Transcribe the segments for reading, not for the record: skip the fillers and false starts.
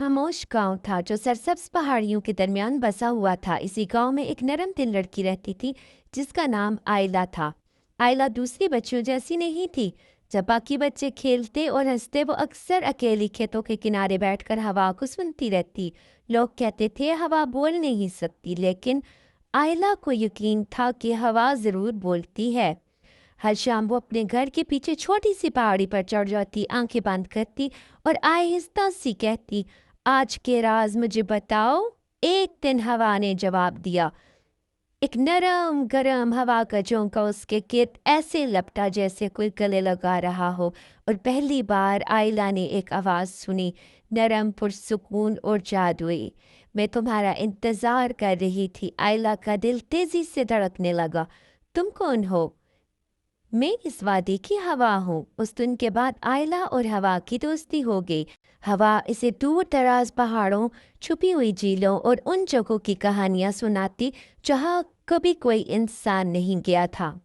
खामोश गांव था जो सरसब्ज पहाड़ियों के दरमियान बसा हुआ था। इसी गांव में एक नरम दिल लड़की रहती थी जिसका नाम आयला था। आयला दूसरी बच्चियों जैसी नहीं थी। जब बाकी बच्चे खेलते और हंसते वो अक्सर अकेली खेतों के किनारे बैठकर हवा को सुनती रहती। लोग कहते थे हवा बोल नहीं सकती, लेकिन आयला को यकीन था कि हवा ज़रूर बोलती है। हर शाम वो अपने घर के पीछे छोटी सी पहाड़ी पर चढ़ जाती, आंखें बंद करती और आहिस्ता सी कहती, आज के राज मुझे बताओ। एक दिन हवा ने जवाब दिया। एक नरम गरम हवा का झोंका उसके गिर्द ऐसे लपटा जैसे कोई गले लगा रहा हो। और पहली बार आयला ने एक आवाज़ सुनी, नरम पुरसुकून और जादुई। मैं तुम्हारा इंतज़ार कर रही थी। आयला का दिल तेज़ी से धड़कने लगा। तुम कौन हो? मैं इस वादी की हवा हूँ। उस दिन के बाद आयला और हवा की दोस्ती हो गई। हवा इसे दूर दराज पहाड़ों, छुपी हुई झीलों और उन जगहों की कहानियाँ सुनाती जहाँ कभी कोई इंसान नहीं गया था।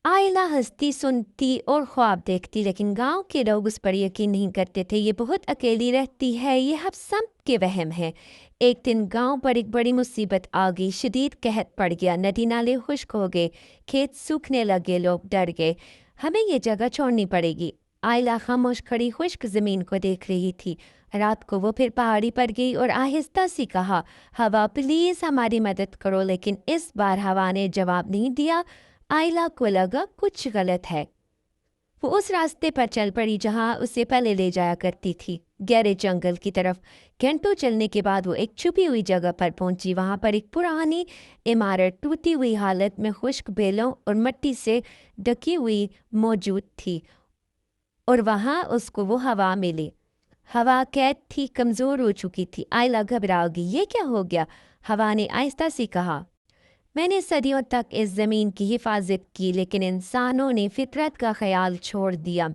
आयला हंसती, सुनती और ख्वाब देखती, लेकिन गांव के लोग उस पर यकीन नहीं करते थे। ये बहुत अकेली रहती है, ये हम सब के वहम है। एक दिन गांव पर एक बड़ी मुसीबत आ गई। शदीद कहत पड़ गया, नदी नाले खुश्क हो गए, खेत सूखने लगे, लोग डर गए। हमें ये जगह छोड़नी पड़ेगी। आयला खामोश खड़ी खुश्क ज़मीन को देख रही थी। रात को वो फिर पहाड़ी पर गई और आहिस्ता सी कहा, हवा प्लीज़ हमारी मदद करो। लेकिन इस बार हवा ने जवाब नहीं दिया। आयला को लगा कुछ गलत है। वो उस रास्ते पर चल पड़ी जहाँ उसे पहले ले जाया करती थी, गहरे जंगल की तरफ। घंटों चलने के बाद वो एक छुपी हुई जगह पर पहुंची। वहां पर एक पुरानी इमारत टूटी हुई हालत में खुश्क बेलों और मिट्टी से ढकी हुई मौजूद थी। और वहां उसको वो हवा मिली। हवा कैद थी, कमज़ोर हो चुकी थी। आयला घबरा गई, ये क्या हो गया? हवा ने आहिस्ता सी कहा, मैंने सदियों तक इस ज़मीन की हिफाजत की, लेकिन इंसानों ने फितरत का ख्याल छोड़ दिया।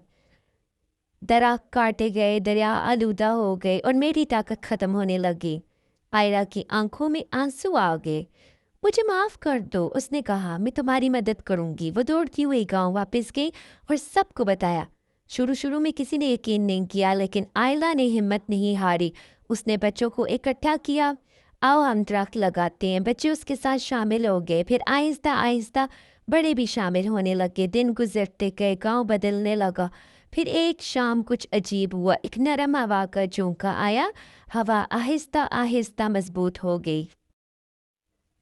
दरख्त काटे गए, दरिया आलूदा हो गए और मेरी ताकत ख़त्म होने लगी। आयरा की आंखों में आंसू आ गए। मुझे माफ़ कर दो, उसने कहा, मैं तुम्हारी मदद करूंगी। वो दौड़ती हुई गांव वापस गई और सबको बताया। शुरू शुरू में किसी ने यकीन नहीं किया, लेकिन आयला ने हिम्मत नहीं हारी। उसने बच्चों को इकट्ठा किया। आओ हम दरख्त लगाते हैं। बच्चे उसके साथ शामिल हो गए। फिर आहिस्ता आहिस्ता बड़े भी शामिल होने लगे। दिन गुजरते गए, गांव बदलने लगा। फिर एक शाम कुछ अजीब हुआ। एक नरम हवा का झोंका आया। हवा आहिस्ता आहिस्ता मजबूत हो गई।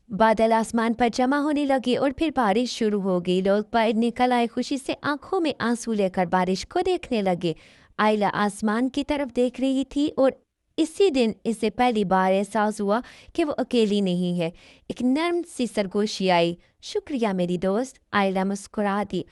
बादल आसमान पर जमा होने लगे और फिर बारिश शुरू हो गई। लोग बाहर निकल आए, खुशी से आंखों में आंसू लेकर बारिश को देखने लगे। आयला आसमान की तरफ देख रही थी और इसी दिन इसे पहली बार एहसास हुआ कि वो अकेली नहीं है। एक नर्म सी सरगोशी आई। शुक्रिया मेरी दोस्त, आयला मुस्कुरा दी।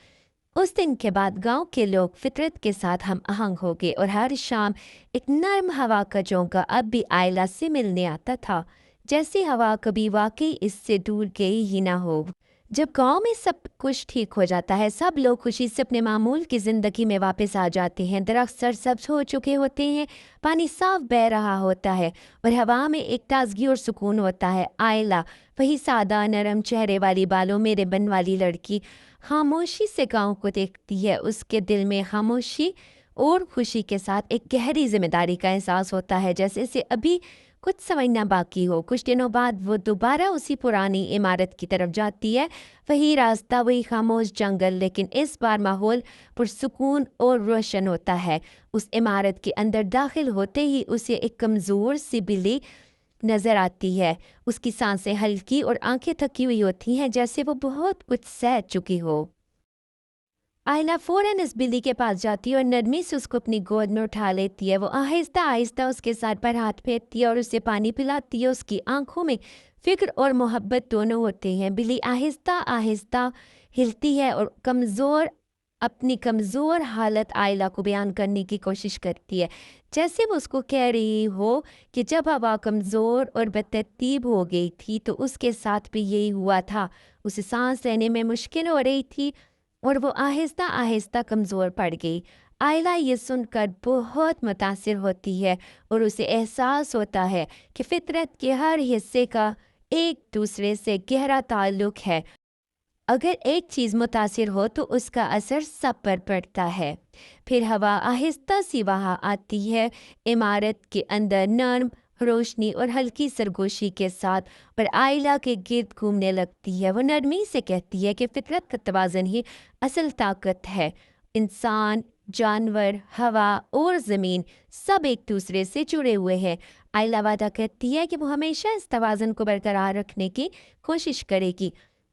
उस दिन के बाद गांव के लोग फितरत के साथ हम आहंग हो गए और हर शाम एक नर्म हवा का झोंका अब भी आयला से मिलने आता था, जैसी हवा कभी वाकई इससे दूर गई ही ना हो। जब गांव में सब कुछ ठीक हो जाता है, सब लोग खुशी से अपने मामूल की ज़िंदगी में वापस आ जाते हैं। दरख्त सरसब्ज हो चुके होते हैं, पानी साफ बह रहा होता है और हवा में एक ताजगी और सुकून होता है। आयला, वही सादा नरम चेहरे वाली, बालों में रिबन वाली लड़की, खामोशी से गांव को देखती है। उसके दिल में खामोशी और खुशी के साथ एक गहरी जिम्मेदारी का एहसास होता है, जैसे इसे अभी कुछ समझना बाकी हो। कुछ दिनों बाद वो दोबारा उसी पुरानी इमारत की तरफ जाती है। वही रास्ता, वही खामोश जंगल, लेकिन इस बार माहौल पुरसुकून और रोशन होता है। उस इमारत के अंदर दाखिल होते ही उसे एक कमज़ोर सी बिल्ली नज़र आती है। उसकी सांसें हल्की और आंखें थकी हुई होती हैं, जैसे वो बहुत कुछ सह चुकी हो। आयला फौरन इस बिल्ली के पास जाती है और नरमी से उसको अपनी गोद में उठा लेती है। वो आहिस्ता आहिस्ता उसके सर पर हाथ फेरती है और उसे पानी पिलाती है। उसकी आंखों में फिक्र और मोहब्बत दोनों होते हैं। बिल्ली आहिस्ता आहिस्ता हिलती है और अपनी कमज़ोर हालत आयला को बयान करने की कोशिश करती है, जैसे वो उसको कह रही हो कि जब हवा कमज़ोर और बेतरतीब हो गई थी तो उसके साथ भी यही हुआ था। उसे सांस लेने में मुश्किल हो रही थी और वो आहिस्ता आहिस्ता कमज़ोर पड़ गई। आयला ये सुनकर बहुत मुतासिर होती है और उसे एहसास होता है कि फितरत के हर हिस्से का एक दूसरे से गहरा ताल्लुक़ है। अगर एक चीज़ मुतासिर हो तो उसका असर सब पर पड़ता है। फिर हवा आहिस्ता सी वहाँ आती है, इमारत के अंदर नर्म रोशनी और हल्की सरगोशी के साथ, और आइला के गिर्द घूमने लगती है। वो नरमी से कहती है कि फितरत का तवाज़ुन ही असल ताकत है। इंसान, जानवर, हवा और ज़मीन सब एक दूसरे से जुड़े हुए हैं। आइला वादा करती है कि वो हमेशा इस तवाज़ुन को बरकरार रखने की कोशिश करेगी।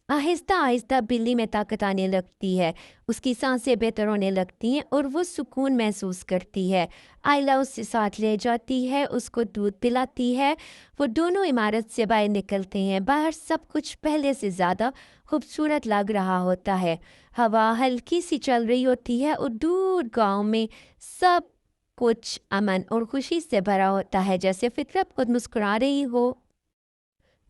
आहिस्ता आहिस्ता बिल्ली में ताकत आने लगती है, उसकी सांसें बेहतर होने लगती हैं और वो सुकून महसूस करती है। आइला उससे साथ ले जाती है, उसको दूध पिलाती है। वो दोनों इमारत से बाहर निकलते हैं। बाहर सब कुछ पहले से ज़्यादा खूबसूरत लग रहा होता है। हवा हल्की सी चल रही होती है और दूर गांव में सब कुछ अमन और खुशी से भरा होता है, जैसे फितरत खुद मुस्कुरा रही हो।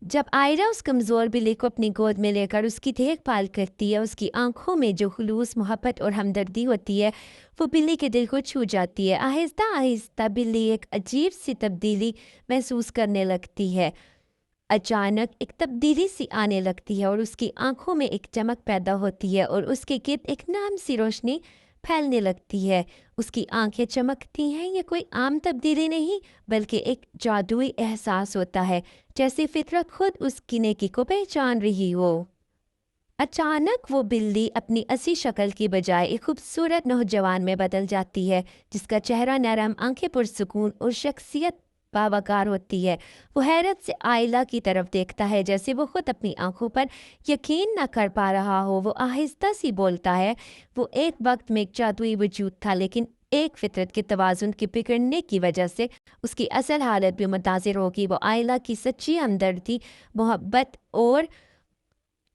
जब आयरा उस कमज़ोर बिल्ली को अपनी गोद में लेकर उसकी देखभाल करती है, उसकी आंखों में जो खुलूस मोहब्बत और हमदर्दी होती है, वो बिल्ली के दिल को छू जाती है। आहिस्ता आहिस्ता बिल्ली एक अजीब सी तब्दीली महसूस करने लगती है। अचानक एक तब्दीली सी आने लगती है और उसकी आंखों में एक चमक पैदा होती है और उसके गिर्द एक नाम सी रोशनी फैलने लगती है। उसकी आंखें चमकती हैं। ये कोई आम तब्दीली नहीं, बल्कि एक जादुई एहसास होता है, जैसे फितरत खुद उसकी नेकी को पहचान रही हो। अचानक वो बिल्ली अपनी असली शक्ल की बजाय एक खूबसूरत नौजवान में बदल जाती है, जिसका चेहरा नरम, आंखें पुरसुकून और शख्सियत बावकार होती है। वो हैरत से आइला की तरफ देखता है, जैसे वो खुद अपनी आंखों पर यकीन न कर पा रहा हो। वो आहिस्ता सी बोलता है, वो एक वक्त में एक जादुई वजूद था, लेकिन एक फितरत के तवाज़ुन के बिगड़ने की वजह से उसकी असल हालत भी मुतासिर होगी। वो आइला की सच्ची हमदर्दी, मोहब्बत और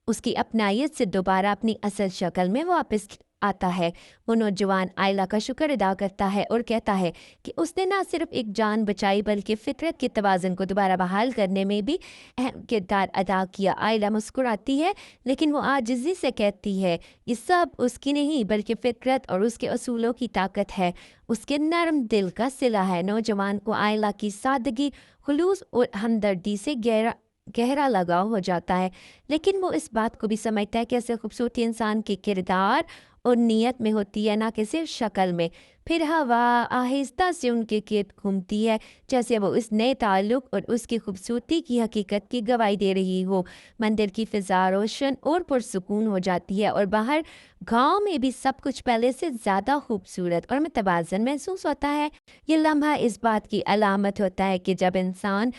उसकी अपनायत से दोबारा अपनी असल शक्ल में वापस आता है। वो नौजवान आइला का शुक्र अदा करता है और कहता है कि उसने ना सिर्फ एक जान बचाई, बल्कि फितरत के तवाज़ुन को दोबारा बहाल करने में भी अहम किरदार अदा किया। आइला मुस्कुराती है, लेकिन वो आजिज़ी से कहती है, ये सब उसकी नहीं बल्कि फितरत और उसके असूलों की ताकत है, उसके नरम दिल का सिला है। नौजवान को आइला की सादगी, खुलूस और हमदर्दी से गहरा लगाव हो जाता है, लेकिन वो इस बात को भी समझता है कि असल खूबसूरती इंसान के किरदार और नीयत में होती है, ना कि सिर्फ शक्ल में। फिर हवा आहिस्ता से उनके गिर्द घूमती है, जैसे वो इस नए ताल्लुक और उसकी खूबसूरती की हकीकत की गवाही दे रही हो। मंदिर की फ़िज़ा रोशन और पुरसुकून हो जाती है और बाहर गांव में भी सब कुछ पहले से ज़्यादा खूबसूरत और मुतवाज़न महसूस होता है। ये लम्हा इस बात की अलामत होता है कि जब इंसान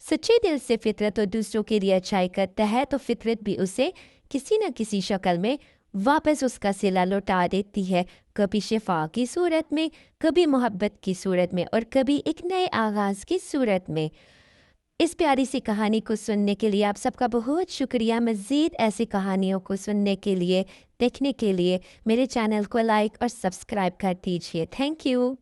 सच्चे दिल से फितरत और दूसरों के लिए अच्छाई करता है, तो फितरत भी उसे किसी न किसी शक्ल में वापस उसका सिला लौटा देती है, कभी शिफा की सूरत में, कभी मोहब्बत की सूरत में और कभी एक नए आगाज़ की सूरत में। इस प्यारी सी कहानी को सुनने के लिए आप सबका बहुत शुक्रिया। मज़ीद ऐसी कहानियों को सुनने के लिए, देखने के लिए मेरे चैनल को लाइक और सब्सक्राइब कर दीजिए। Thank you.